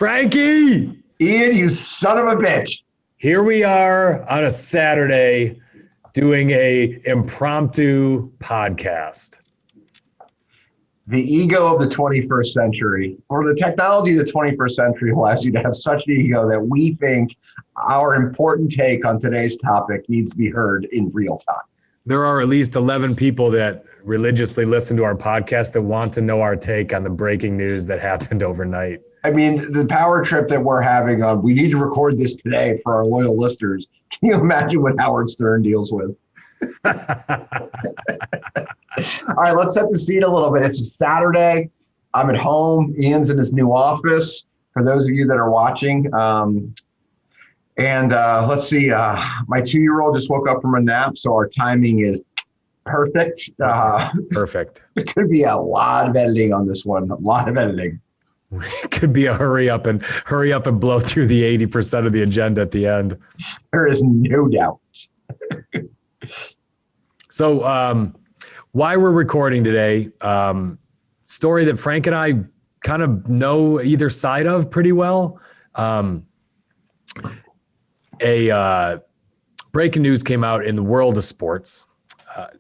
Frankie! Ian, you son of a bitch. Here we are on a Saturday doing a impromptu podcast. The ego of the 21st century, or the technology of the 21st century, allows you to have such an ego that we think our important take on today's topic needs to be heard in real time. There are at least 11 people that religiously listen to our podcast that want to know our take on the breaking news that happened overnight. I mean, the power trip that we're having on, we need to record this today for our loyal listeners. Can you imagine what Howard Stern deals with? All right, let's set the scene a little bit. It's a Saturday. I'm at home. Ian's in his new office, for those of you that are watching. Let's see. My 2-year-old just woke up from a nap, so our timing is perfect. Perfect. It could be a lot of editing on this one. A lot of editing. It could be a hurry up and blow through the 80% of the agenda at the end. There is no doubt. So why we're recording today, story that Frank and I kind of know either side of pretty well. Breaking news came out in the world of sports.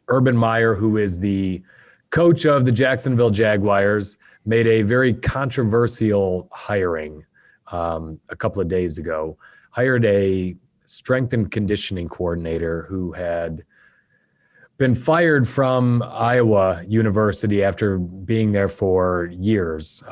Urban Meyer, who is the coach of the Jacksonville Jaguars, made a very controversial hiring a couple of days ago. Hired a strength and conditioning coordinator who had been fired from Iowa University after being there for years.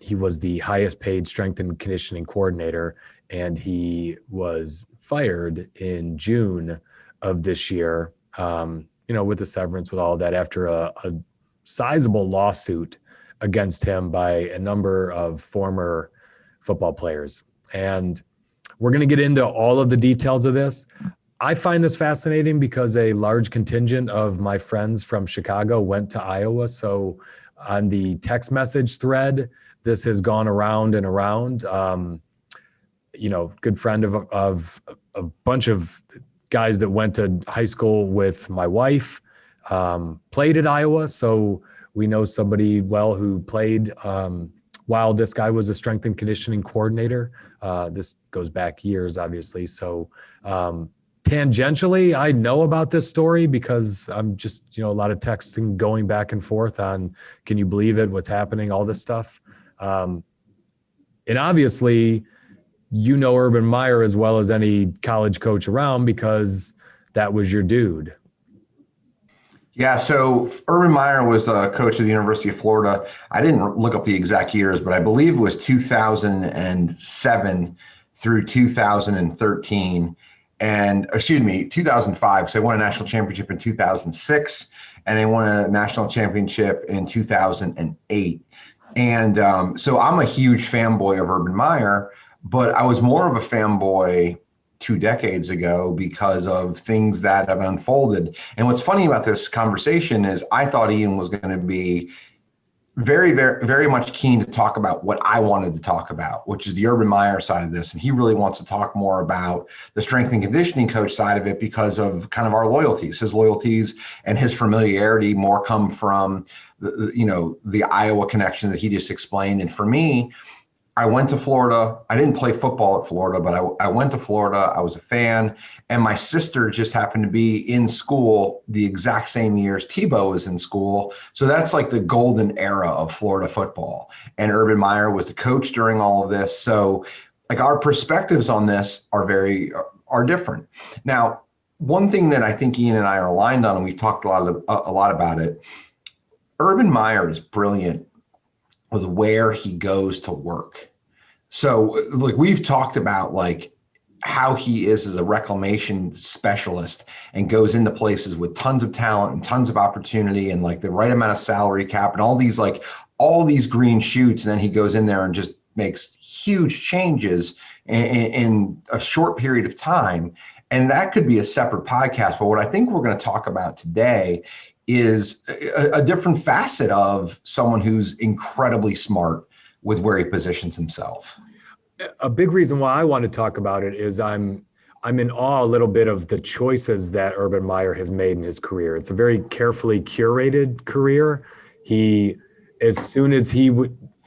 He was the highest paid strength and conditioning coordinator, and he was fired in June of this year, with the severance, with all of that, after a sizable lawsuit against him by a number of former football players. And we're going to get into all of the details of this. I find this fascinating because a large contingent of my friends from Chicago went to Iowa. So on the text message thread, this has gone around and around. Good friend of a bunch of guys that went to high school with my wife, played at Iowa. So we know somebody well who played while this guy was a strength and conditioning coordinator. This goes back years, obviously. So tangentially, I know about this story because I'm just, a lot of texting going back and forth on, can you believe it? What's happening? All this stuff. And obviously, Urban Meyer as well as any college coach around because that was your dude. Yeah, so Urban Meyer was a coach at the University of Florida. I didn't look up the exact years, but I believe it was 2007 through 2013. 2005, because they won a national championship in 2006, and they won a national championship in 2008. And so I'm a huge fanboy of Urban Meyer, but I was more of a fanboy 2 decades ago because of things that have unfolded. And what's funny about this conversation is I thought Ian was going to be very, very, very much keen to talk about what I wanted to talk about, which is the Urban Meyer side of this. And he really wants to talk more about the strength and conditioning coach side of it because of kind of our loyalties. His loyalties and his familiarity more come from the Iowa connection that he just explained. And for me, I went to Florida. I didn't play football at Florida, but I went to Florida. I was a fan. And my sister just happened to be in school the exact same year as Tebow was in school. So that's like the golden era of Florida football. And Urban Meyer was the coach during all of this. So like our perspectives on this are different. Now, one thing that I think Ian and I are aligned on, and we talked a lot about it, Urban Meyer is brilliant with where he goes to work. So like we've talked about like how he is as a reclamation specialist and goes into places with tons of talent and tons of opportunity and like the right amount of salary cap and all these green shoots. And then he goes in there and just makes huge changes in a short period of time. And that could be a separate podcast. But what I think we're going to talk about today is a different facet of someone who's incredibly smart with where he positions himself. A big reason why I want to talk about it is I'm in awe a little bit of the choices that Urban Meyer has made in his career. It's a very carefully curated career. As soon as he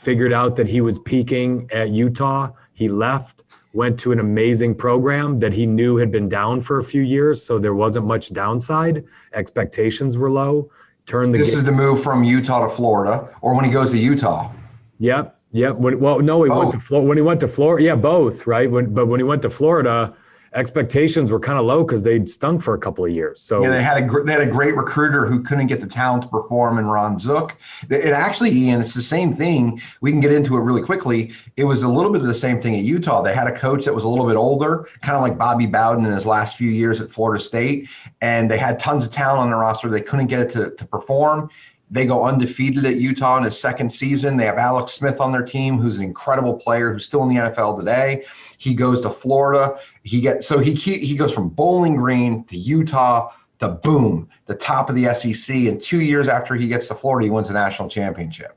figured out that he was peaking at Utah. He left, went to an amazing program that he knew had been down for a few years, so there wasn't much downside. Expectations were low. This is the move from Utah to Florida, or when he goes to Utah. Yep. Went to Florida. When he went to Florida, yeah, both, right? But when he went to Florida, expectations were kind of low because they'd stunk for a couple of years. So yeah, they had a great recruiter who couldn't get the talent to perform in Ron Zook. It actually, Ian, it's the same thing. We can get into it really quickly. It was a little bit of the same thing at Utah. They had a coach that was a little bit older, kind of like Bobby Bowden in his last few years at Florida State, and they had tons of talent on their roster. They couldn't get it to perform. They go undefeated at Utah in his second season. They have Alex Smith on their team, who's an incredible player who's still in the NFL today. He goes to Florida. He goes from Bowling Green to Utah to boom, the top of the SEC. And 2 years after he gets to Florida, he wins a national championship.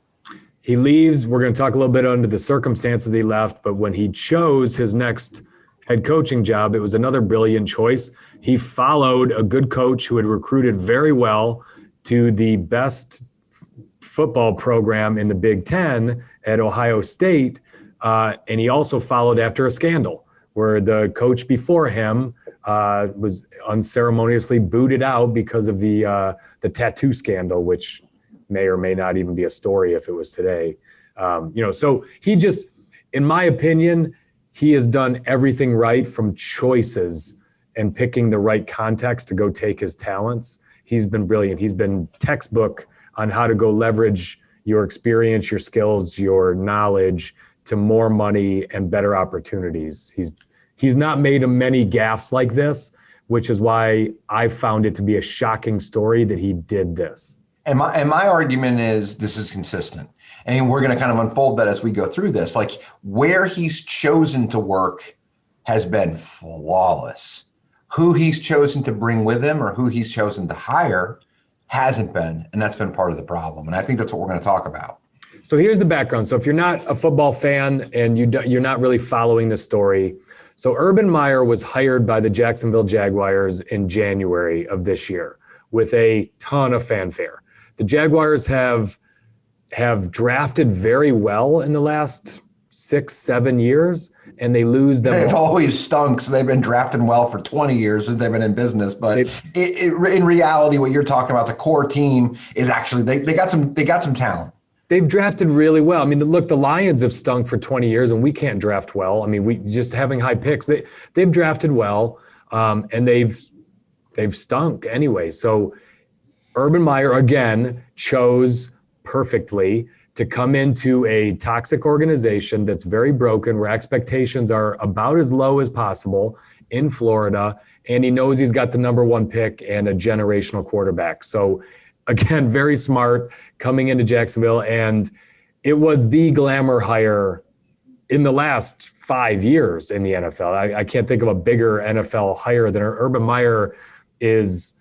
He leaves. We're going to talk a little bit under the circumstances he left, but when he chose his next head coaching job, it was another brilliant choice. He followed a good coach who had recruited very well to the best football program in the Big Ten at Ohio State. And he also followed after a scandal where the coach before him was unceremoniously booted out because of the tattoo scandal, which may or may not even be a story if it was today. So he just, in my opinion, he has done everything right from choices and picking the right context to go take his talents. He's been brilliant. He's been textbook on how to go leverage your experience, your skills, your knowledge to more money and better opportunities. He's not made many gaffes like this, which is why I found it to be a shocking story that he did this. And my argument is this is consistent. And we're going to kind of unfold that as we go through this. Like where he's chosen to work has been flawless. Who he's chosen to bring with him or who he's chosen to hire hasn't been. And that's been part of the problem. And I think that's what we're going to talk about. So here's the background. So if you're not a football fan and you're not really following the story, so Urban Meyer was hired by the Jacksonville Jaguars in January of this year with a ton of fanfare. The Jaguars have drafted very well in the last 6-7 years, and they lose them. They've always stunk, so they've been drafting well for 20 years since they've been in business. But in reality, what you're talking about, the core team is actually they got some talent. They've drafted really well. I mean, look, the Lions have stunk for 20 years, and we can't draft well. I mean, we just having high picks. They've drafted well, and they've stunk anyway. So Urban Meyer again chose perfectly to come into a toxic organization that's very broken, where expectations are about as low as possible in Florida, and he knows he's got the number one pick and a generational quarterback. So again, very smart coming into Jacksonville, and it was the glamour hire in the last 5 years in the NFL. I can't think of a bigger NFL hire than Urban Meyer is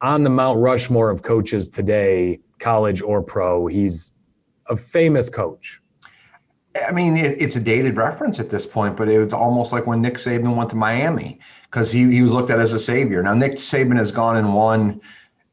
on the Mount Rushmore of coaches today, college or pro. He's a famous coach. I mean, it's a dated reference at this point, but it was almost like when Nick Saban went to Miami because he was looked at as a savior. Now, Nick Saban has gone and won.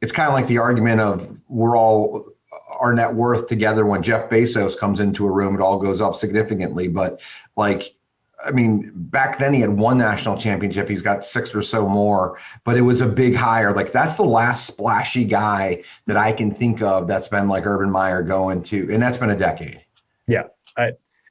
It's kind of like the argument of we're all our net worth together. When Jeff Bezos comes into a room, it all goes up significantly. But like, I mean, back then he had one national championship. He's got 6 or so more, but it was a big hire. Like that's the last splashy guy that I can think of that's been like Urban Meyer going to, and that's been a decade. Yeah.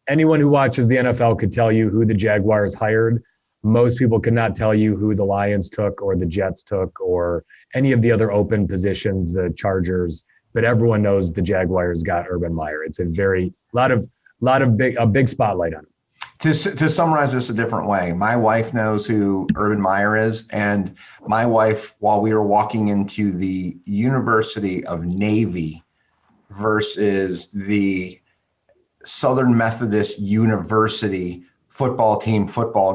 Anyone who watches the NFL could tell you who the Jaguars hired. Most people could not tell you who the Lions took or the Jets took or any of the other open positions, the Chargers, but everyone knows the Jaguars got Urban Meyer. It's a big spotlight on him. To summarize this a different way, my wife knows who Urban Meyer is, and my wife, while we were walking into the University of Navy versus the Southern Methodist University football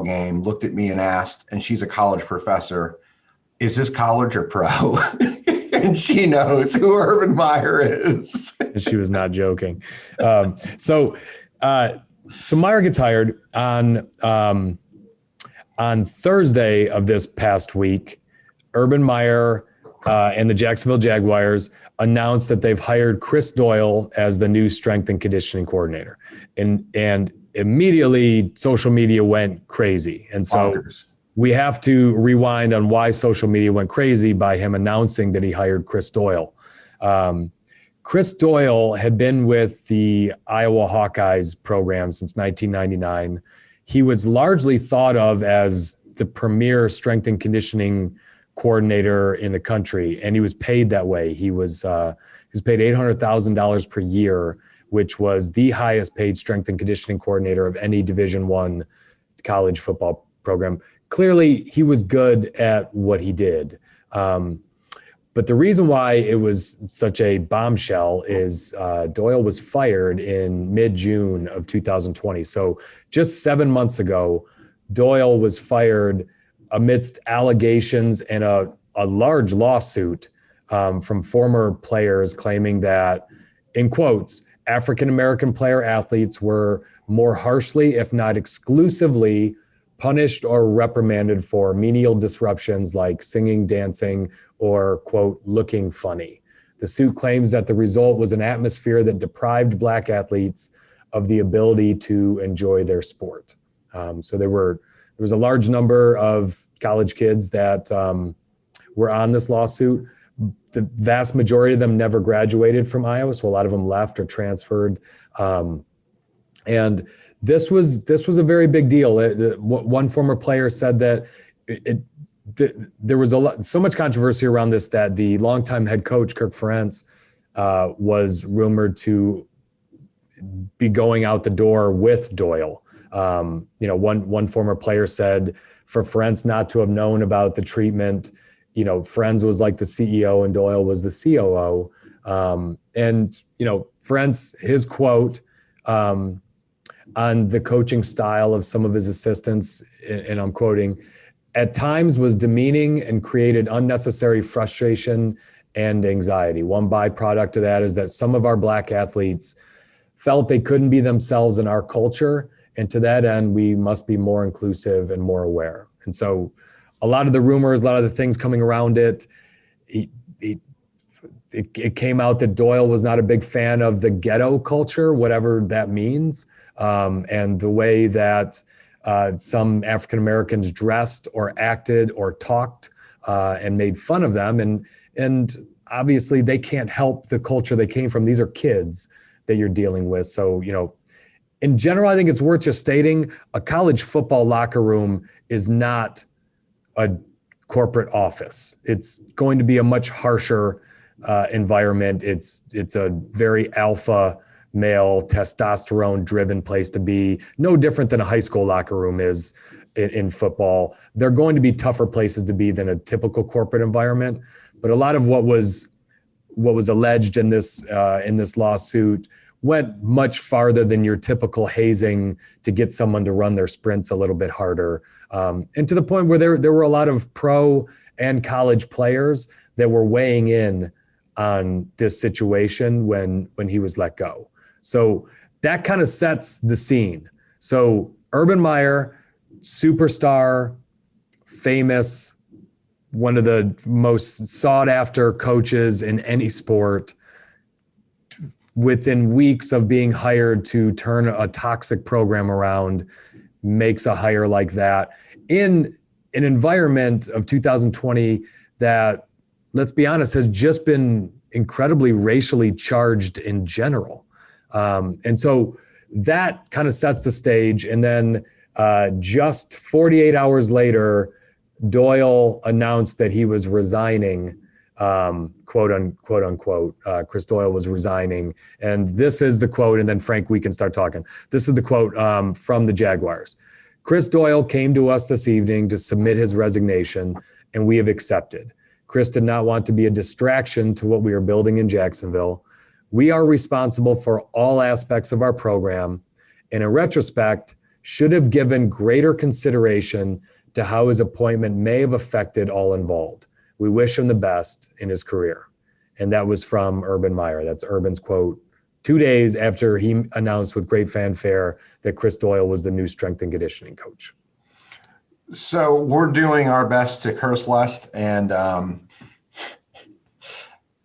game, looked at me and asked, and she's a college professor, is this college or pro? And she knows who Urban Meyer is. She was not joking. So Meyer gets hired on Thursday of this past week. Urban Meyer and the Jacksonville Jaguars announced that they've hired Chris Doyle as the new strength and conditioning coordinator. And immediately social media went crazy. And so we have to rewind on why social media went crazy by him announcing that he hired Chris Doyle. Chris Doyle had been with the Iowa Hawkeyes program since 1999. He was largely thought of as the premier strength and conditioning coordinator in the country, and he was paid that way. He was paid $800,000 per year, which was the highest paid strength and conditioning coordinator of any Division I college football program. Clearly, he was good at what he did. But the reason why it was such a bombshell is Doyle was fired in mid-June of 2020. So just 7 months ago, Doyle was fired amidst allegations and a large lawsuit from former players claiming that, in quotes, African-American player athletes were more harshly, if not exclusively, punished or reprimanded for menial disruptions like singing, dancing, or, quote, looking funny. The suit claims that the result was an atmosphere that deprived Black athletes of the ability to enjoy their sport. So there was a large number of college kids that were on this lawsuit. The vast majority of them never graduated from Iowa, so a lot of them left or transferred. And this was a very big deal. One former player said that there was so much controversy around this that the longtime head coach, Kirk Ferentz, was rumored to be going out the door with Doyle. One former player said for Ferentz not to have known about the treatment, Ferentz was like the CEO and Doyle was the COO. Ferentz, his quote on the coaching style of some of his assistants, and I'm quoting, at times was demeaning and created unnecessary frustration and anxiety. One byproduct of that is that some of our Black athletes felt they couldn't be themselves in our culture. And to that end, we must be more inclusive and more aware. And so a lot of the rumors, a lot of the things coming around it, it came out that Doyle was not a big fan of the ghetto culture, whatever that means, and the way that some African Americans dressed or acted or talked and made fun of them. And obviously they can't help the culture they came from. These are kids that you're dealing with. So, in general, I think it's worth just stating a college football locker room is not a corporate office. It's going to be a much harsher environment. It's a very alpha male, testosterone driven place to be, no different than a high school locker room is in football. They're going to be tougher places to be than a typical corporate environment. But a lot of what was alleged in this lawsuit went much farther than your typical hazing to get someone to run their sprints a little bit harder. And to the point where there were a lot of pro and college players that were weighing in on this situation when he was let go. So that kind of sets the scene. So Urban Meyer, superstar, famous, one of the most sought after coaches in any sport, within weeks of being hired to turn a toxic program around, makes a hire like that in an environment of 2020 that, let's be honest, has just been incredibly racially charged in general. And so that kind of sets the stage. And then just 48 hours later, Doyle announced that he was resigning, quote unquote. Chris Doyle was resigning. And this is the quote, and then Frank, we can start talking. This is the quote from the Jaguars. Chris Doyle came to us this evening to submit his resignation, and we have accepted. Chris did not want to be a distraction to what we are building in Jacksonville. We are responsible for all aspects of our program, and in retrospect, should have given greater consideration to how his appointment may have affected all involved. We wish him the best in his career. And that was from Urban Meyer. That's Urban's quote 2 days after he announced with great fanfare that Chris Doyle was the new strength and conditioning coach. So we're doing our best to curse less, and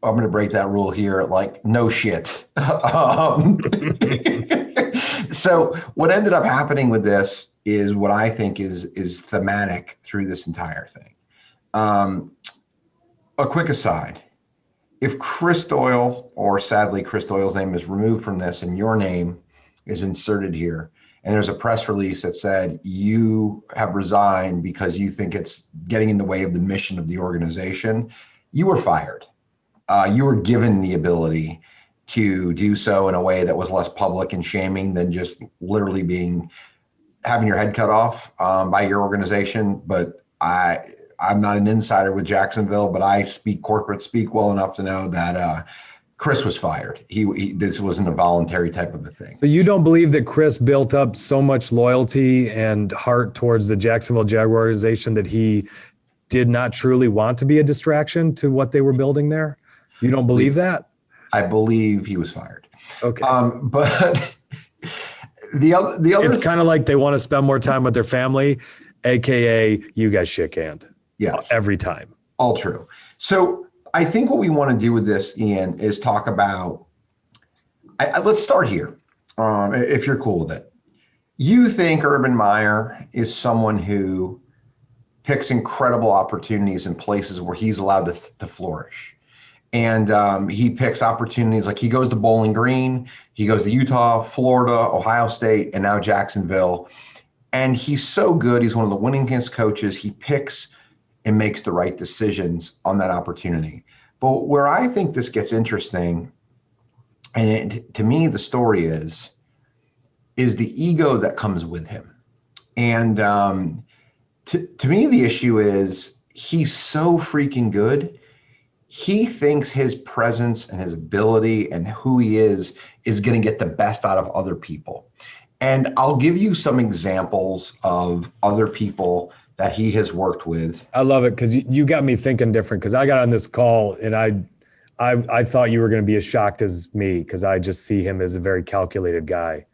I'm going to break that rule here. Like, no shit. um, so what ended up happening with this is what I think is thematic through this entire thing. A quick aside. If Chris Doyle, or sadly Chris Doyle's name, is removed from this and your name is inserted here, and there's a press release that said you have resigned because you think it's getting in the way of the mission of the organization, you were fired. You were given the ability to do so in a way that was less public and shaming than just literally having your head cut off by your organization. But I'm not an insider with Jacksonville, but I speak corporate speak well enough to know that Chris was fired. This wasn't a voluntary type of a thing. So you don't believe that Chris built up so much loyalty and heart towards the Jacksonville Jaguar organization that he did not truly want to be a distraction to what they were building there? You don't believe that? I believe he was fired. Okay. But the other it's kind of like they want to spend more time with their family, AKA you guys shit canned. Yes. Every time. All true. So I think what we want to do with this, Ian, is talk about, let's start here, if you're cool with it. You think Urban Meyer is someone who picks incredible opportunities in places where he's allowed to flourish. And he picks opportunities like he goes to Bowling Green, he goes to Utah, Florida, Ohio State, and now Jacksonville. And he's so good. He's one of the winningest coaches. He picks and makes the right decisions on that opportunity. But where I think this gets interesting, and to me, the story is the ego that comes with him. And to me, the issue is he's so freaking good. He thinks his presence and his ability and who he is going to get the best out of other people. And I'll give you some examples of other people that he has worked with. I love it because you got me thinking different, because I got on this call and I thought you were going to be as shocked as me, because I just see him as a very calculated guy.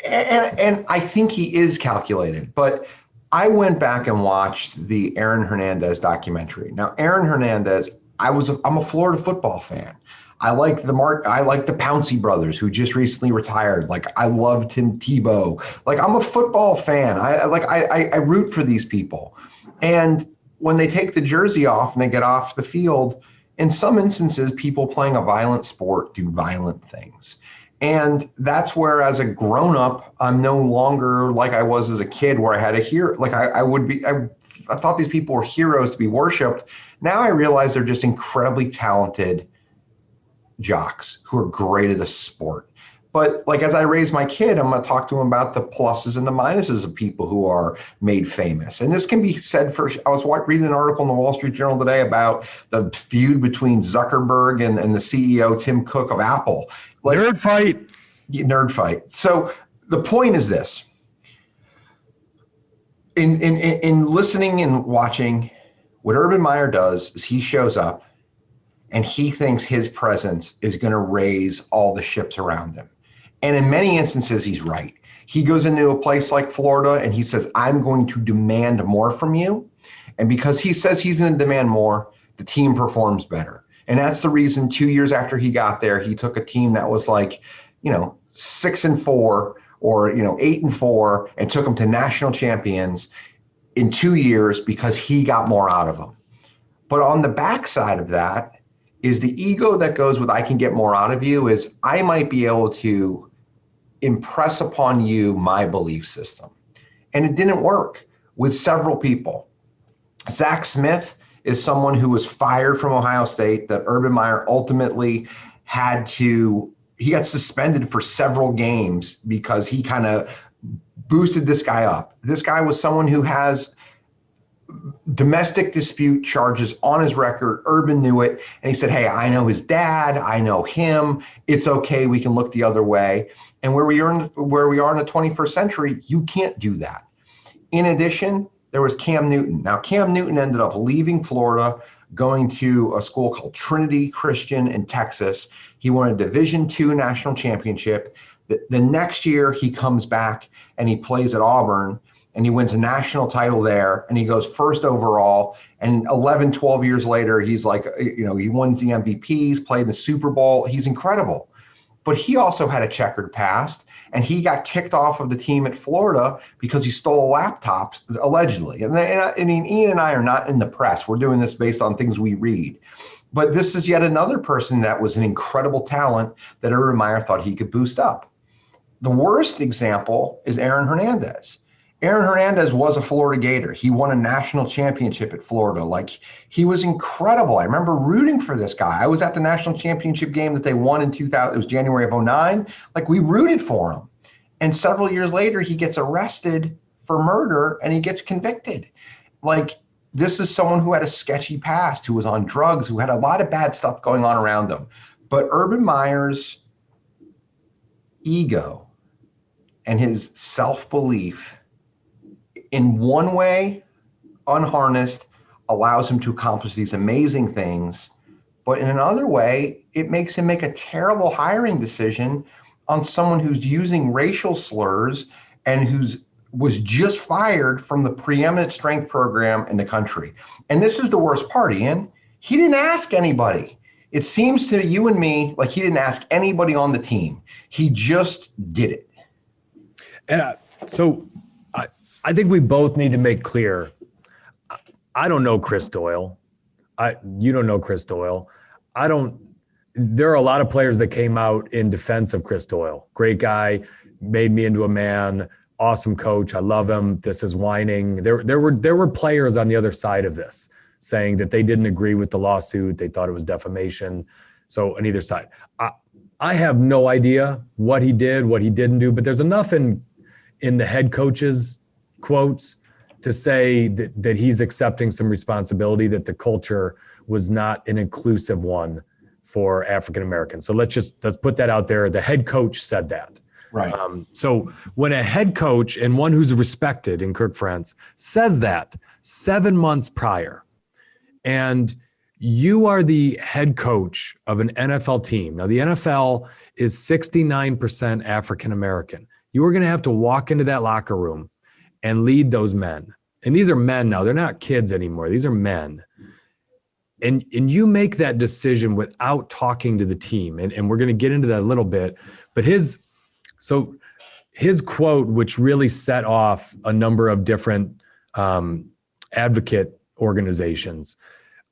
And I think he is calculated, but I went back and watched the Aaron Hernandez documentary. Now, Aaron Hernandez, I'm a Florida football fan. I like the Pouncey brothers, who just recently retired. Like, I love Tim Tebow. Like, I'm a football fan. I root for these people. And when they take the jersey off and they get off the field, in some instances, people playing a violent sport do violent things. And that's where, as a grown-up, I'm no longer like I was as a kid, where I had a hero. Like, I thought these people were heroes to be worshipped. Now I realize they're just incredibly talented jocks who are great at a sport. But like, as I raise my kid, I'm going to talk to him about the pluses and the minuses of people who are made famous. And this can be said for, I was reading an article in the Wall Street Journal today about the feud between Zuckerberg and the CEO, Tim Cook of Apple. Like, nerd fight. So the point is this: in listening and watching, what Urban Meyer does is he shows up and he thinks his presence is going to raise all the ships around him. And in many instances, he's right. He goes into a place like Florida and he says, I'm going to demand more from you. And because he says he's going to demand more, the team performs better. And that's the reason 2 years after he got there, he took a team that was like, 6-4 or 8-4 and took them to national champions in 2 years, because he got more out of them. But on the backside of that is the ego that goes with, I can get more out of you, is I might be able to impress upon you my belief system. And it didn't work with several people. Zach Smith is someone who was fired from Ohio State that Urban Meyer ultimately he got suspended for several games because he kind of boosted this guy up. This guy was someone who has domestic dispute charges on his record. Urban knew it. And he said, hey, I know his dad. I know him. It's okay. We can look the other way. And where we are in the 21st century, you can't do that. In addition, there was Cam Newton. Now, Cam Newton ended up leaving Florida, going to a school called Trinity Christian in Texas. He won a Division II national championship. The next year, he comes back and he plays at Auburn. and he wins a national title there, and he goes first overall. And 11, 12 years later, he's like, he wins the MVP, he's played in the Super Bowl. He's incredible. But he also had a checkered past, and he got kicked off of the team at Florida because he stole a laptop, allegedly. And I mean, Ian and I are not in the press. We're doing this based on things we read. But this is yet another person that was an incredible talent that Urban Meyer thought he could boost up. The worst example is Aaron Hernandez. Aaron Hernandez was a Florida Gator. He won a national championship at Florida. Like, he was incredible. I remember rooting for this guy. I was at the national championship game that they won in 2000. It was January of 2009. Like, we rooted for him. And several years later, he gets arrested for murder and he gets convicted. Like, this is someone who had a sketchy past, who was on drugs, who had a lot of bad stuff going on around him. But Urban Meyer's ego and his self-belief, in one way, unharnessed, allows him to accomplish these amazing things. But in another way, it makes him make a terrible hiring decision on someone who's using racial slurs and was just fired from the preeminent strength program in the country. And this is the worst part, Ian. He didn't ask anybody. It seems to you and me like he didn't ask anybody on the team. He just did it. And I think we both need to make clear, I don't know Chris Doyle. You don't know Chris Doyle. There are a lot of players that came out in defense of Chris Doyle. Great guy, made me into a man, awesome coach. I love him. This is whining. There were players on the other side of this saying that they didn't agree with the lawsuit. They thought it was defamation. So on either side, I have no idea what he did, what he didn't do, but there's enough in the head coach's quotes to say that he's accepting some responsibility, that the culture was not an inclusive one for African Americans. So let's put that out there. The head coach said that. Right. So when a head coach and one who's respected in Kirk Ferentz says that 7 months prior, and you are the head coach of an NFL team. Now the NFL is 69% African American. You are going to have to walk into that locker room and lead those men. And these are men now. They're not kids anymore. These are men. And you make that decision without talking to the team. And we're going to get into that a little bit. But his quote, which really set off a number of different advocate organizations.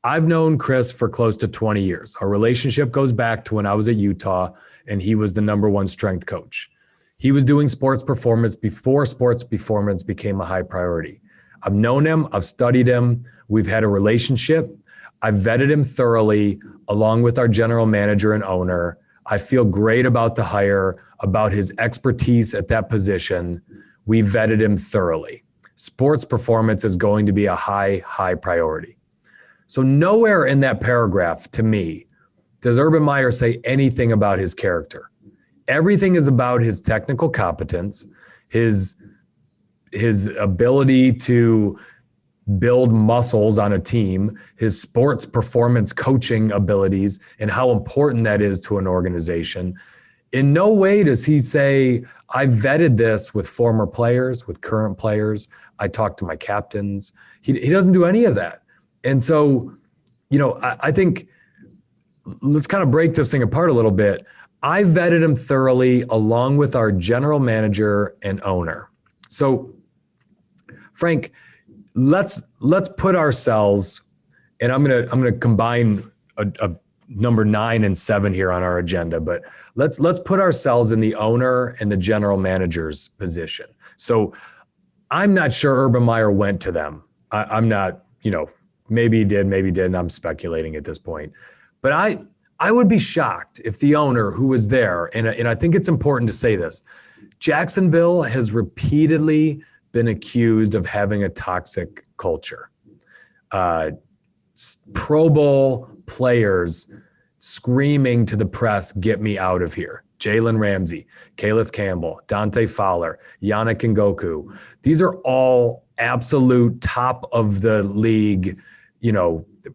I've known Chris for close to 20 years. Our relationship goes back to when I was at Utah and he was the #1 strength coach. He was doing sports performance before sports performance became a high priority. I've known him. I've studied him. We've had a relationship. I've vetted him thoroughly along with our general manager and owner. I feel great about the hire, about his expertise at that position. We vetted him thoroughly. Sports performance is going to be a high priority. So nowhere in that paragraph, to me, does Urban Meyer say anything about his character. Everything is about his technical competence, his ability to build muscles on a team, his sports performance coaching abilities, and how important that is to an organization. In no way does he say, I vetted this with former players, with current players. I talked to my captains. He doesn't do any of that. And so, I think let's kind of break this thing apart a little bit. I vetted him thoroughly along with our general manager and owner. So, Frank, let's put ourselves, and I'm gonna combine a number 9 and 7 here on our agenda, but let's put ourselves in the owner and the general manager's position. So I'm not sure Urban Meyer went to them. I'm not, maybe he did, maybe he didn't. I'm speculating at this point. But I would be shocked if the owner who was there, and I think it's important to say this, Jacksonville has repeatedly been accused of having a toxic culture. Pro Bowl players screaming to the press, get me out of here. Jalen Ramsey, Calais Campbell, Dante Fowler, Yannick Ngakoue. These are all absolute top of the league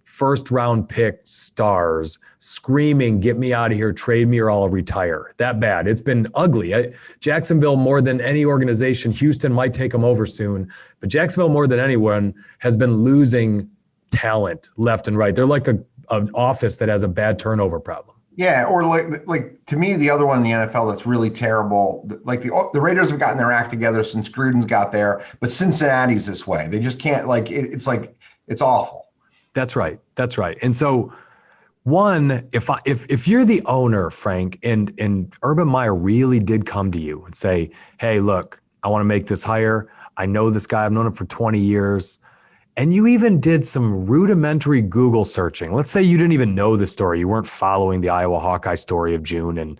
first round pick stars screaming, get me out of here, trade me or I'll retire. That bad. It's been ugly. Jacksonville, more than any organization, Houston might take them over soon, but Jacksonville, more than anyone, has been losing talent left and right. They're like an office that has a bad turnover problem. Yeah, or like to me, the other one in the NFL that's really terrible, like the Raiders have gotten their act together since Gruden's got there, but Cincinnati's this way. They just can't, it's awful. That's right. And so one, if you're the owner, Frank, and Urban Meyer really did come to you and say, hey, look, I want to make this hire. I know this guy. I've known him for 20 years. And you even did some rudimentary Google searching. Let's say you didn't even know the story. You weren't following the Iowa Hawkeye story of June. And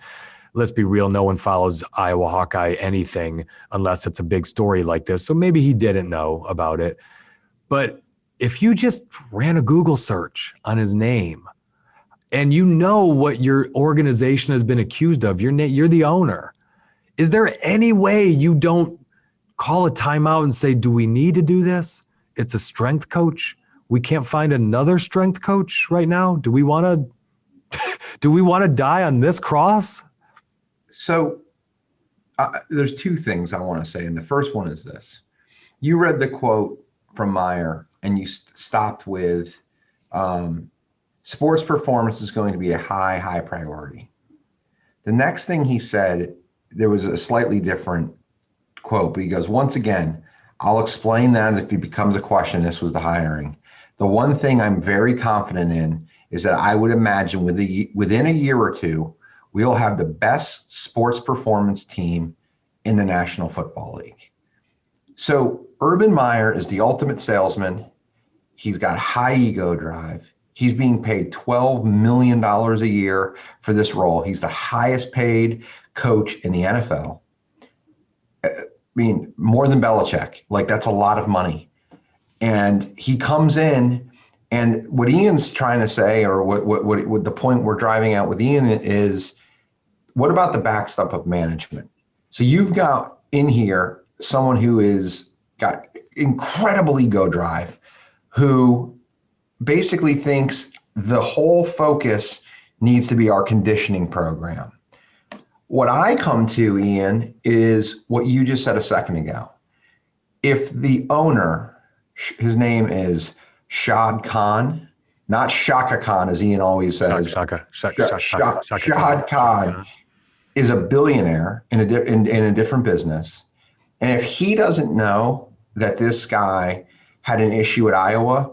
let's be real, no one follows Iowa Hawkeye anything unless it's a big story like this. So maybe he didn't know about it. But if you just ran a Google search on his name and you know what your organization has been accused of, you're the owner. Is there any way you don't call a timeout and say, do we need to do this? It's a strength coach. We can't find another strength coach right now. Do we want to die on this cross? So there's two things I want to say. And the first one is this. You read the quote from Meyer and you stopped with sports performance is going to be a high priority. The next thing he said, there was a slightly different quote, but he goes, once again, I'll explain that if it becomes a question. This was the hiring. The one thing I'm very confident in is that I would imagine within a year or two, we'll have the best sports performance team in the National Football League. So Urban Meyer is the ultimate salesman. He's got high ego drive. He's being paid $12 million a year for this role. He's the highest paid coach in the NFL. I mean, more than Belichick. Like, that's a lot of money. And he comes in, and what Ian's trying to say, or what the point we're driving at with Ian is, what about the backstop of management? So you've got in here someone who is got incredible ego drive, who basically thinks the whole focus needs to be our conditioning program. What I come to, Ian, is what you just said a second ago. If the owner, his name is Shad Khan, not Shaka Khan, as Ian always says. Shad Khan is a billionaire in a different business. And if he doesn't know that this guy had an issue at Iowa,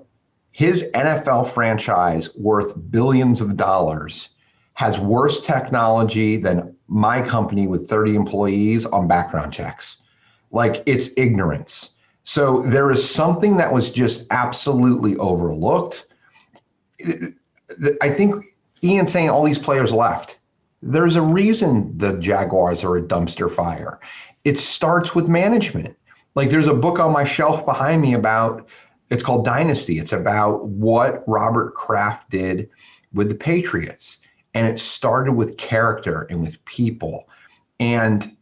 his NFL franchise worth billions of dollars has worse technology than my company with 30 employees on background checks. Like, it's ignorance. So there is something that was just absolutely overlooked. I think Ian saying all these players left. There's a reason the Jaguars are a dumpster fire. It starts with management. Like, there's a book on my shelf behind me it's called Dynasty. It's about what Robert Kraft did with the Patriots. And it started with character and with people. And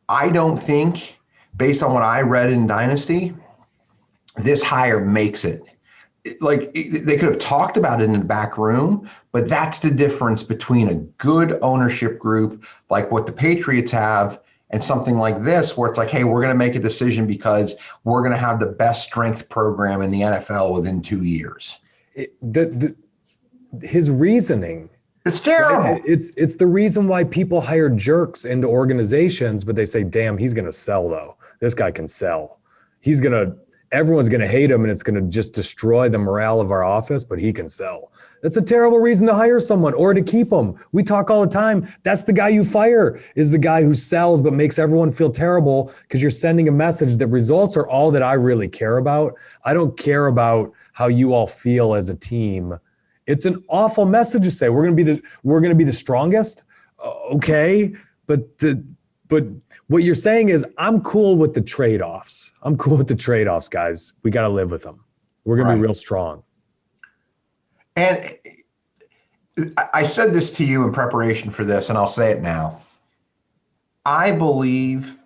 I don't think, based on what I read in Dynasty, this hire makes it. Like, they could have talked about it in the back room, but that's the difference between a good ownership group like what the Patriots have and something like this, where it's like, hey, we're going to make a decision because we're going to have the best strength program in the NFL within 2 years. His reasoning. It's terrible. It's the reason why people hire jerks into organizations, but they say, damn, he's going to sell though. This guy can sell. Everyone's going to hate him and it's going to just destroy the morale of our office, but he can sell. That's a terrible reason to hire someone or to keep them. We talk all the time. That's the guy you fire, is the guy who sells but makes everyone feel terrible because you're sending a message that results are all that I really care about. I don't care about how you all feel as a team. It's an awful message to say we're going to be the strongest. Okay. But what you're saying is I'm cool with the trade-offs. I'm cool with the trade-offs, guys. We got to live with them. We're going to be real strong. And I said this to you in preparation for this, and I'll say it now. I believe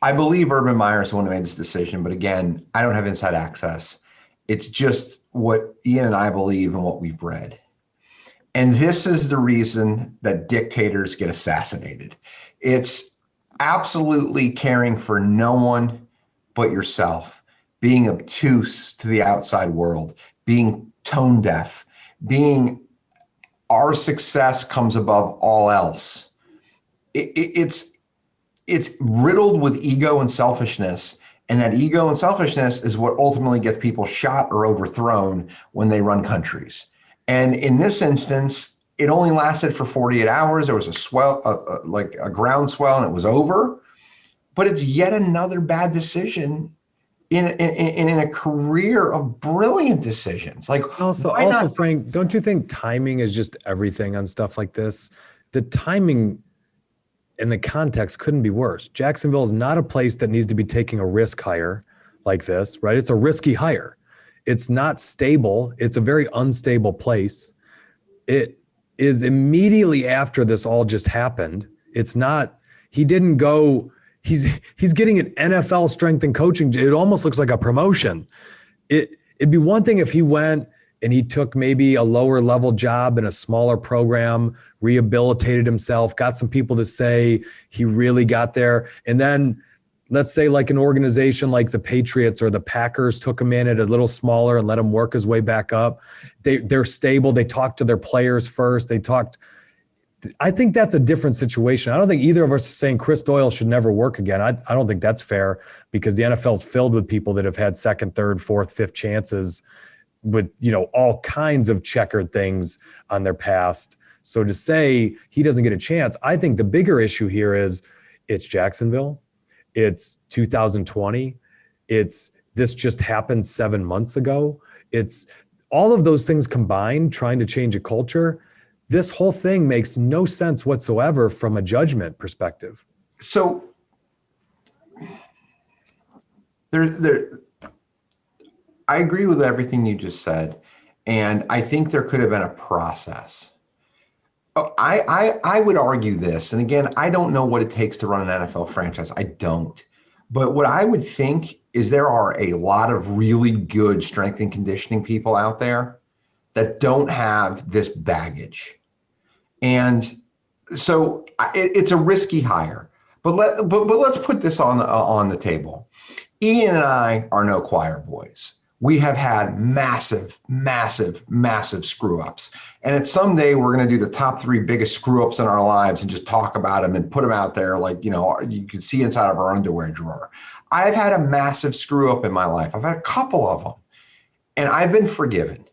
Urban Meyer is the one who made this decision, but again, I don't have inside access. It's just what Ian and I believe and what we've read. And this is the reason that dictators get assassinated. It's absolutely caring for no one but yourself, being obtuse to the outside world, being tone deaf, being our success comes above all else. It's riddled with ego and selfishness. And that ego and selfishness is what ultimately gets people shot or overthrown when they run countries. And in this instance, it only lasted for 48 hours. There was a swell, like a groundswell, and it was over. But it's yet another bad decision in a career of brilliant decisions. Like also, Frank, don't you think timing is just everything on stuff like this? The timing and the context couldn't be worse. Jacksonville is not a place that needs to be taking a risk hire like this, right? It's a risky hire. It's not stable. It's a very unstable place. It is immediately after this all just happened. It's not, he didn't go, he's getting an NFL strength and coaching. It almost looks like a promotion. It'd be one thing if he went and he took maybe a lower level job in a smaller program, rehabilitated himself, got some people to say he really got there. And then let's say like an organization like the Patriots or the Packers took him in at a little smaller and let him work his way back up. They're stable. They talked to their players first. I think that's a different situation. I don't think either of us is saying Chris Doyle should never work again. I don't think that's fair, because the NFL is filled with people that have had second, third, fourth, fifth chances with, all kinds of checkered things on their past. So to say he doesn't get a chance, I think the bigger issue here is it's Jacksonville. It's 2020. This just happened 7 months ago. It's all of those things combined, trying to change a culture. This whole thing makes no sense whatsoever from a judgment perspective. So I agree with everything you just said, and I think there could have been a process. I would argue this, and again, I don't know what it takes to run an NFL franchise. I don't. But what I would think is there are a lot of really good strength and conditioning people out there that don't have this baggage. And so it's a risky hire. But let's put this on the table. Ian and I are no choir boys. We have had massive, massive, massive screw ups. And someday we're going to do the top 3 biggest screw ups in our lives and just talk about them and put them out there like, you can see inside of our underwear drawer. I've had a massive screw up in my life. I've had a couple of them, and I've been forgiven.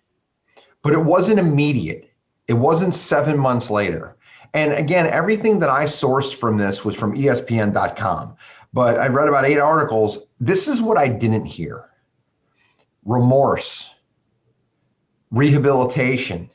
But it wasn't immediate. It wasn't 7 months later. And again, everything that I sourced from this was from ESPN.com. But I read about 8 articles. This is what I didn't hear. Remorse, rehabilitation.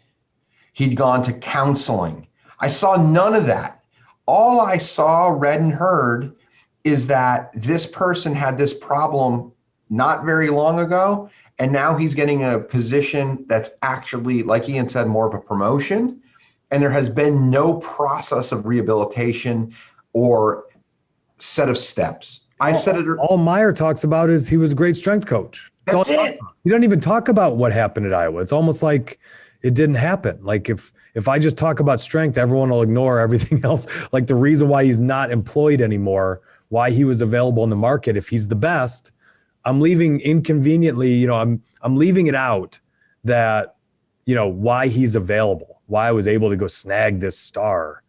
He'd gone to counseling. I saw none of that. All I saw, read, and heard is that this person had this problem not very long ago, and now he's getting a position that's actually, like Ian said, more of a promotion. And there has been no process of rehabilitation or set of steps. All Meyer talks about is he was a great strength coach. That's it. You don't even talk about what happened at Iowa. It's almost like it didn't happen. Like if I just talk about strength, everyone will ignore everything else. Like the reason why he's not employed anymore, why he was available in the market. If he's the best, I'm leaving inconveniently, I'm leaving it out that, why he's available, why I was able to go snag this star.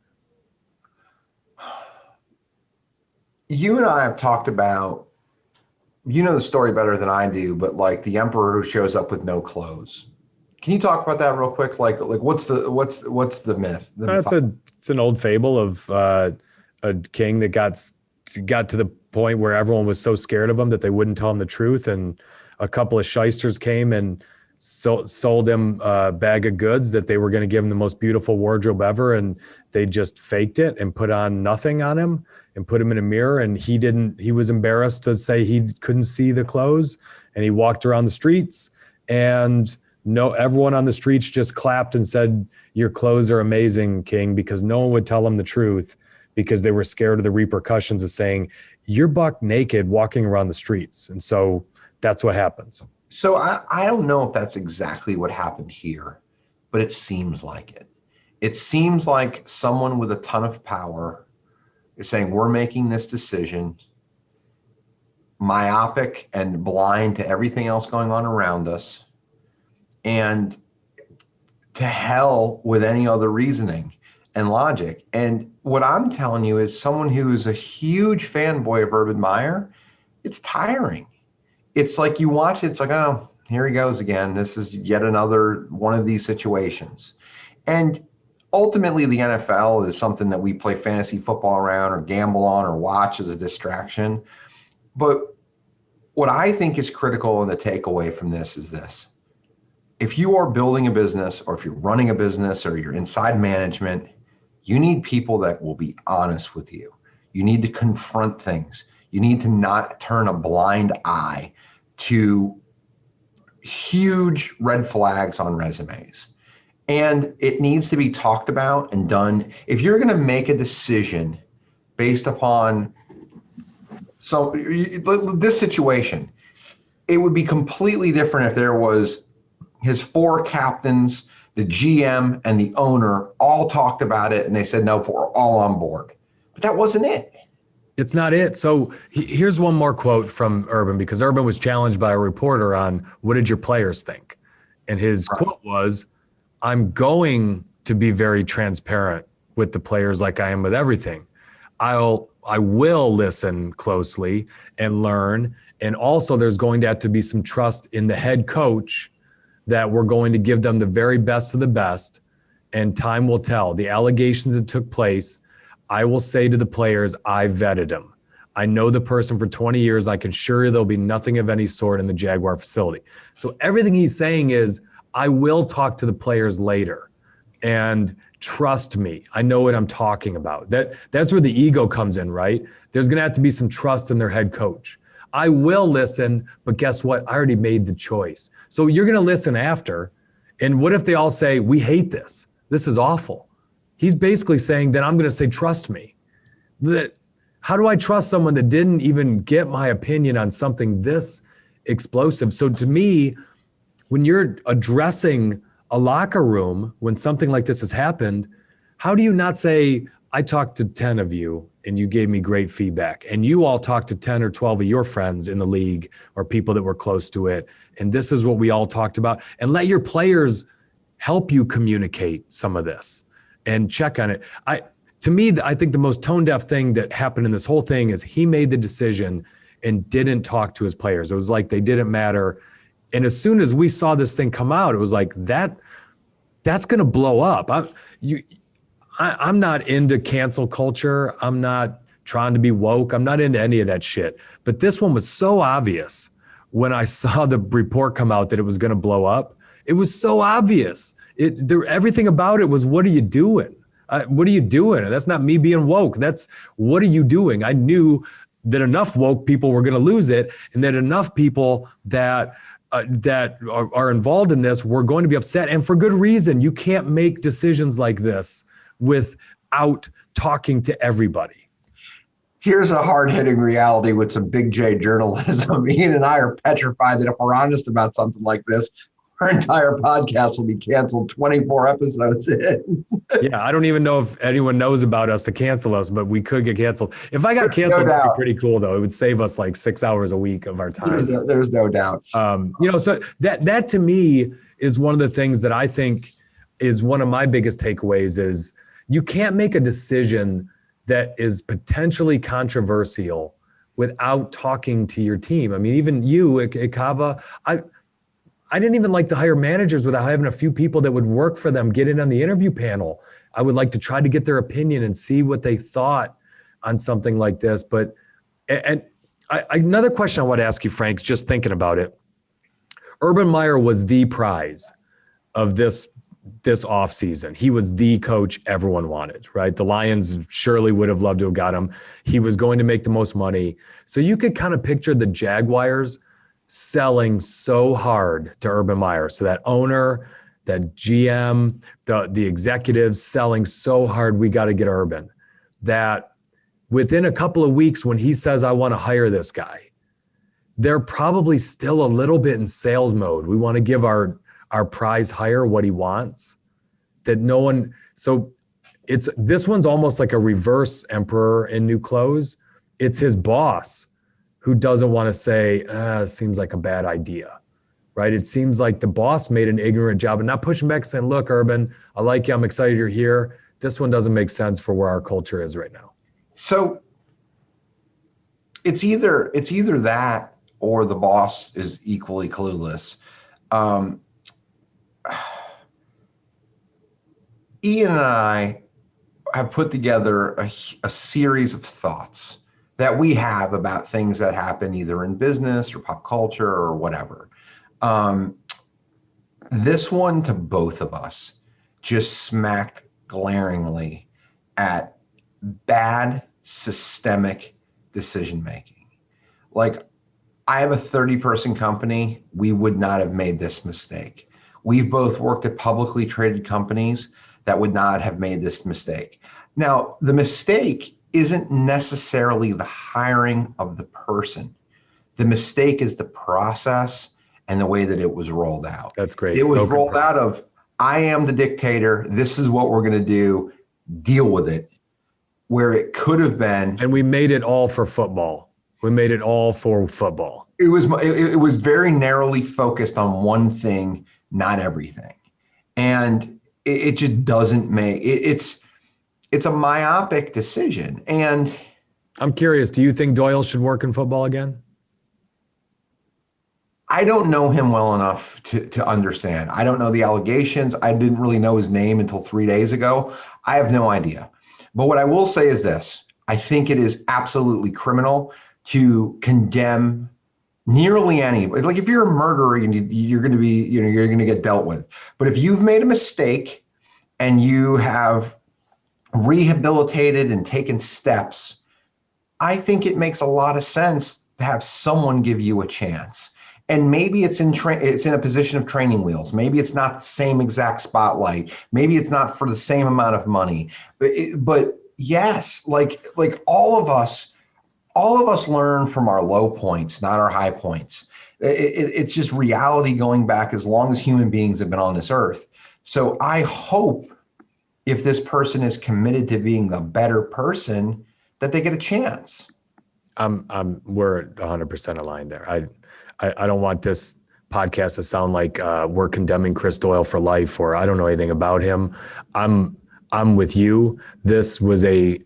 You and I have talked about, the story better than I do, but like the emperor who shows up with no clothes. Can you talk about that real quick? Like what's the myth? It's an old fable of a king that got to the point where everyone was so scared of him that they wouldn't tell him the truth, and a couple of shysters came and sold him a bag of goods that they were going to give him the most beautiful wardrobe ever, and they just faked it and put on nothing on him and put him in a mirror, and he was embarrassed to say he couldn't see the clothes, and he walked around the streets, and everyone on the streets just clapped and said, "Your clothes are amazing, King," because no one would tell him the truth because they were scared of the repercussions of saying, "You're buck naked walking around the streets." And so that's what happens. So I don't know if that's exactly what happened here, but it seems like it. It seems like someone with a ton of power is saying, we're making this decision, myopic and blind to everything else going on around us, and to hell with any other reasoning and logic. And what I'm telling you is, someone who is a huge fanboy of Urban Meyer, it's tiring. It's like you watch it, it's like, oh, here he goes again. This is yet another one of these situations. And ultimately, the NFL is something that we play fantasy football around or gamble on or watch as a distraction. But what I think is critical in the takeaway from this is this. If you are building a business, or if you're running a business, or you're inside management, you need people that will be honest with you. You need to confront things. You need to not turn a blind eye to huge red flags on resumes. And it needs to be talked about and done. If you're going to make a decision based upon this situation, it would be completely different if there was his 4 captains, the GM, and the owner all talked about it and they said, no, we're all on board. But that wasn't it. It's not it. So here's one more quote from Urban, because Urban was challenged by a reporter on, what did your players think? And his quote was, I'm going to be very transparent with the players like I am with everything. I will listen closely and learn. And also there's going to have to be some trust in the head coach that we're going to give them the very best of the best, and time will tell. The allegations that took place, I will say to the players, I vetted him. I know the person for 20 years. I can assure you there'll be nothing of any sort in the Jaguar facility. So everything he's saying is, I will talk to the players later, and trust me, I know what I'm talking about. That's where the ego comes in, right? There's gonna have to be some trust in their head coach. I will listen, but guess what? I already made the choice. So you're gonna listen after, and what if they all say, we hate this? This is awful. He's basically saying that I'm gonna say, trust me. How do I trust someone that didn't even get my opinion on something this explosive? So to me, when you're addressing a locker room, when something like this has happened, how do you not say, I talked to 10 of you and you gave me great feedback, and you all talked to 10 or 12 of your friends in the league or people that were close to it, and this is what we all talked about, and let your players help you communicate some of this and check on it. To me, I think the most tone-deaf thing that happened in this whole thing is he made the decision and didn't talk to his players. It was like they didn't matter. And as soon as we saw this thing come out, it was like, that's going to blow up. I'm not into cancel culture. I'm not trying to be woke. I'm not into any of that shit. But this one was so obvious when I saw the report come out that it was going to blow up. It was so obvious. Everything about it was, what are you doing? What are you doing? And that's not me being woke. That's, what are you doing? I knew that enough woke people were going to lose it, and that enough people that are involved in this were going to be upset, and for good reason. You can't make decisions like this without talking to everybody. Here's a hard-hitting reality with some big J journalism. Ian and I are petrified that if we're honest about something like this, our entire podcast will be canceled 24 episodes in. Yeah, I don't even know if anyone knows about us to cancel us, but we could get canceled. If I got canceled, it'd be pretty cool, though. It would save us like 6 hours a week of our time. There's no doubt. So that to me is one of the things that I think is one of my biggest takeaways is, you can't make a decision that is potentially controversial without talking to your team. I mean, even you at Cava, I didn't even like to hire managers without having a few people that would work for them get in on the interview panel. I would like to try to get their opinion and see what they thought on something like this. But another question I want to ask you, Frank, just thinking about it. Urban Meyer was the prize of this offseason. He was the coach everyone wanted, right? The Lions surely would have loved to have got him. He was going to make the most money. So you could kind of picture the Jaguars selling so hard to Urban Meyer. So that owner, that GM, the executives selling so hard, we got to get Urban, that within a couple of weeks when he says, I want to hire this guy, they're probably still a little bit in sales mode. We want to give our prize hire what he wants. That no one, so this one's almost like a reverse emperor in new clothes. It's his boss who doesn't want to say, seems like a bad idea, right? It seems like the boss made an ignorant job and not pushing back saying, look, Urban, I like you. I'm excited you're here. This one doesn't make sense for where our culture is right now. So it's either that or the boss is equally clueless. Ian and I have put together a series of thoughts that we have about things that happen either in business or pop culture or whatever. This one to both of us just smacked glaringly at bad systemic decision making. Like, I have a 30-person company. We would not have made this mistake. We've both worked at publicly traded companies that would not have made this mistake. Now, the mistake isn't necessarily the hiring of the person. The mistake is the process and the way that it was rolled out. That's great. It was rolled out of, I am the dictator. This is what we're going to do. Deal with it. Where it could have been. And we made it all for football. We made it all for football. It was very narrowly focused on one thing, not everything. And it just doesn't make it's a myopic decision. And I'm curious, do you think Doyle should work in football again? I don't know him well enough to understand. I don't know the allegations. I didn't really know his name until 3 days ago. I have no idea. But what I will say is this: I think it is absolutely criminal to condemn nearly anybody. Like, if you're a murderer, you're going to be, you're going to get dealt with. But if you've made a mistake and you have rehabilitated and taken steps, I think it makes a lot of sense to have someone give you a chance. And maybe it's in a position of training wheels. Maybe it's not the same exact spotlight. Maybe it's not for the same amount of money. But yes, like all of us learn from our low points, not our high points. It's just reality going back as long as human beings have been on this earth. So I hope, if this person is committed to being a better person, that they get a chance. We're 100% aligned there. I don't want this podcast to sound like we're condemning Chris Doyle for life, or I don't know anything about him. I'm with you. This was a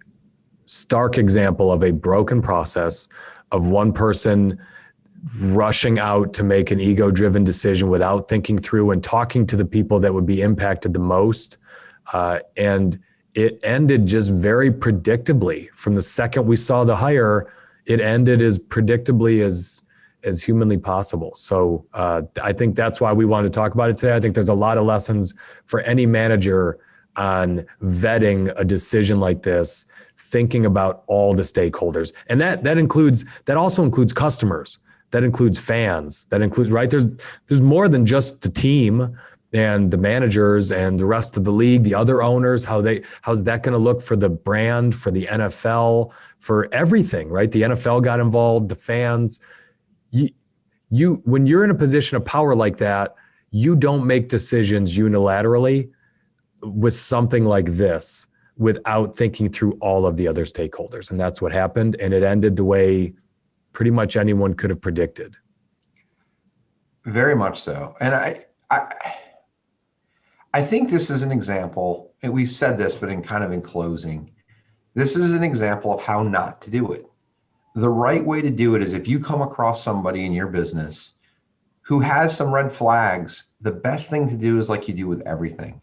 stark example of a broken process of one person rushing out to make an ego-driven decision without thinking through and talking to the people that would be impacted the most. And it ended just very predictably. From the second we saw the hire, it ended as predictably as humanly possible. So I think that's why we wanted to talk about it today. I think there's a lot of lessons for any manager on vetting a decision like this, thinking about all the stakeholders. And that also includes customers. That includes fans. That includes, right? There's more than just the team and the managers and the rest of the league, the other owners, how's that going to look for the brand, for the NFL, for everything, right? The NFL got involved, the fans. When you're in a position of power like that, you don't make decisions unilaterally with something like this without thinking through all of the other stakeholders. And that's what happened. And it ended the way pretty much anyone could have predicted. Very much so. And I think this is an example, and we said this, but in closing, this is an example of how not to do it. The right way to do it is, if you come across somebody in your business who has some red flags, the best thing to do is like you do with everything.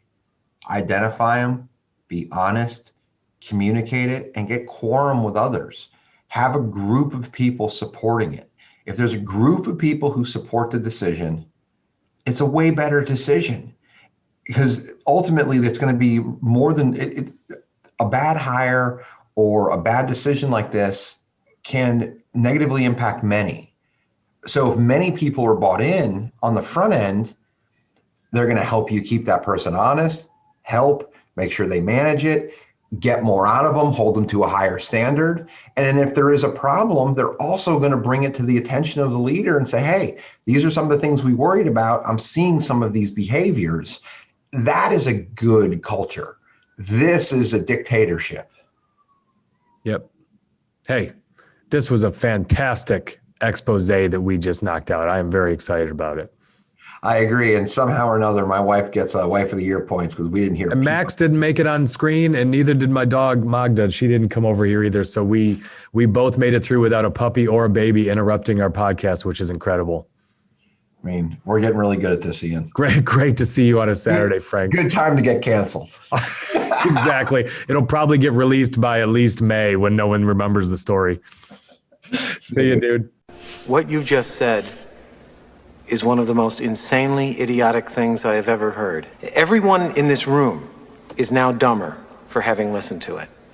Identify them, be honest, communicate it, and get quorum with others. Have a group of people supporting it. If there's a group of people who support the decision, it's a way better decision, because ultimately it's going to be more than a bad hire or a bad decision like this can negatively impact many. So if many people are bought in on the front end, they're going to help you keep that person honest, make sure they manage it, get more out of them, hold them to a higher standard. And then if there is a problem, they're also going to bring it to the attention of the leader and say, hey, these are some of the things we worried about. I'm seeing some of these behaviors. That is a good culture. This is a dictatorship. Yep. Hey, this was a fantastic expose that we just knocked out. I am very excited about it. I agree. And somehow or another, my wife gets a Wife of the Year points because we didn't hear. And Max didn't make it on screen, and neither did my dog Magda. She didn't come over here either. So we both made it through without a puppy or a baby interrupting our podcast, which is incredible. I mean, we're getting really good at this, Ian. Great to see you on a Saturday, Frank. Good time to get canceled. Exactly. It'll probably get released by at least May when no one remembers the story. See you, dude. What you just said is one of the most insanely idiotic things I have ever heard. Everyone in this room is now dumber for having listened to it.